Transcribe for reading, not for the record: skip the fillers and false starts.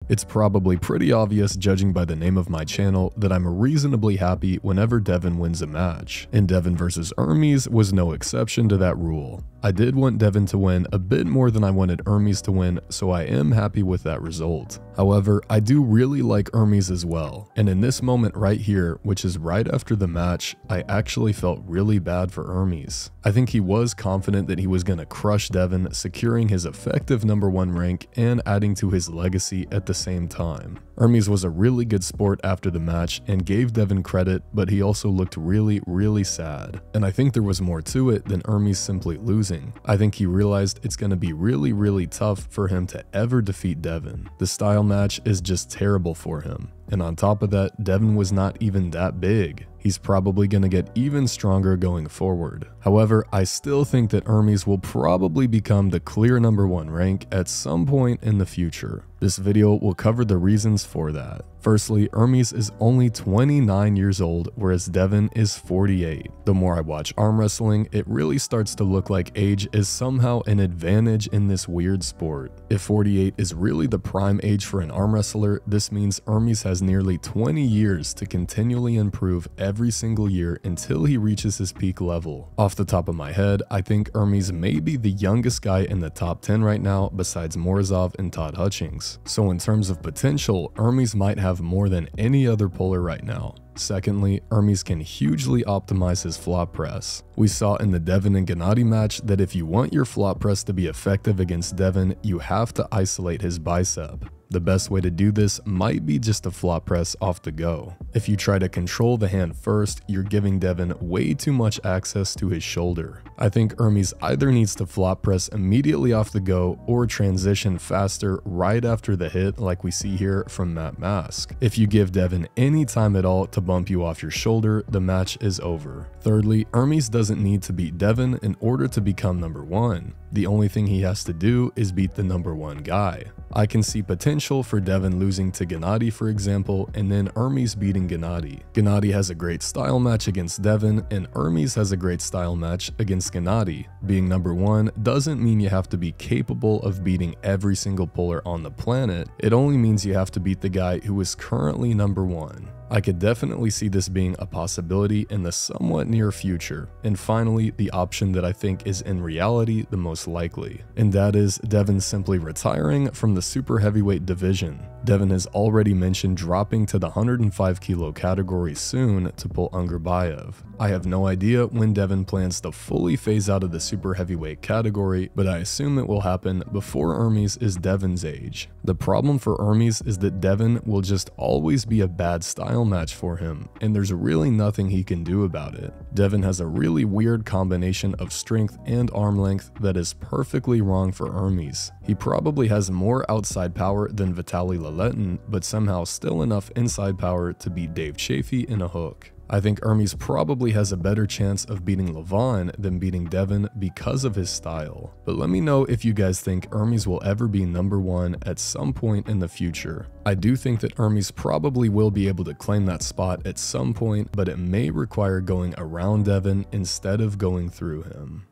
It's probably pretty obvious, judging by the name of my channel, that I'm reasonably happy whenever Devon wins a match, and Devon versus Ermes was no exception to that rule. I did want Devon to win a bit more than I wanted Ermes to win, so I am happy with that result. However, I do really like Ermes as well, and in this moment right here, which is right after the match, I actually felt really bad for Ermes. I think he was confident that he was going to crush Devon, securing his effective #1 rank and adding to his legacy at the same time. Ermes was a really good sport after the match and gave Devon credit, but he also looked really sad. And I think there was more to it than Ermes simply losing. I think he realized it's going to be really tough for him to ever defeat Devon. The style match is just terrible for him. And on top of that, Devon was not even that big. He's probably going to get even stronger going forward. However, I still think that Ermes will probably become the clear #1 rank at some point in the future. This video will cover the reasons for that. Firstly, Ermes is only 29 years old, whereas Devon is 48. The more I watch arm wrestling, it really starts to look like age is somehow an advantage in this weird sport. If 48 is really the prime age for an arm wrestler, this means Ermes has nearly 20 years to continually improve every single year until he reaches his peak level. Off the top of my head, I think Ermes may be the youngest guy in the top 10 right now besides Morozov and Todd Hutchings. So in terms of potential, Ermes might have more than any other puller right now. Secondly, Ermes can hugely optimize his flop press. We saw in the Devon and Gennady match that if you want your flop press to be effective against Devon, you have to isolate his bicep. The best way to do this might be just a flop press off the go. If you try to control the hand first, you're giving Devon way too much access to his shoulder. I think Ermes either needs to flop press immediately off the go or transition faster right after the hit like we see here from Matt Mask. If you give Devon any time at all to bump you off your shoulder, the match is over. Thirdly, Ermes doesn't need to beat Devon in order to become #1. The only thing he has to do is beat the #1 guy. I can see potential for Devon losing to Gennady, for example, and then Ermes beating Gennady. Gennady has a great style match against Devon, and Ermes has a great style match against Gennady. Being #1 doesn't mean you have to be capable of beating every single puller on the planet. It only means you have to beat the guy who is currently #1. I could definitely see this being a possibility in the somewhat near future. And finally, the option that I think is in reality the most likely, and that is Devon simply retiring from the super heavyweight division. Devon has already mentioned dropping to the 105 kilo category soon to pull Ungarbayev. I have no idea when Devon plans to fully phase out of the super heavyweight category, but I assume it will happen before Ermes is Devon's age. The problem for Ermes is that Devon will just always be a bad style match for him, and there's really nothing he can do about it. Devon has a really weird combination of strength and arm length that is perfectly wrong for Ermes. He probably has more outside power than Vitaly Laletin, but somehow still enough inside power to beat Dave Chaffee in a hook. I think Ermes probably has a better chance of beating Levon than beating Devon because of his style. But let me know if you guys think Ermes will ever be #1 at some point in the future. I do think that Ermes probably will be able to claim that spot at some point, but it may require going around Devon instead of going through him.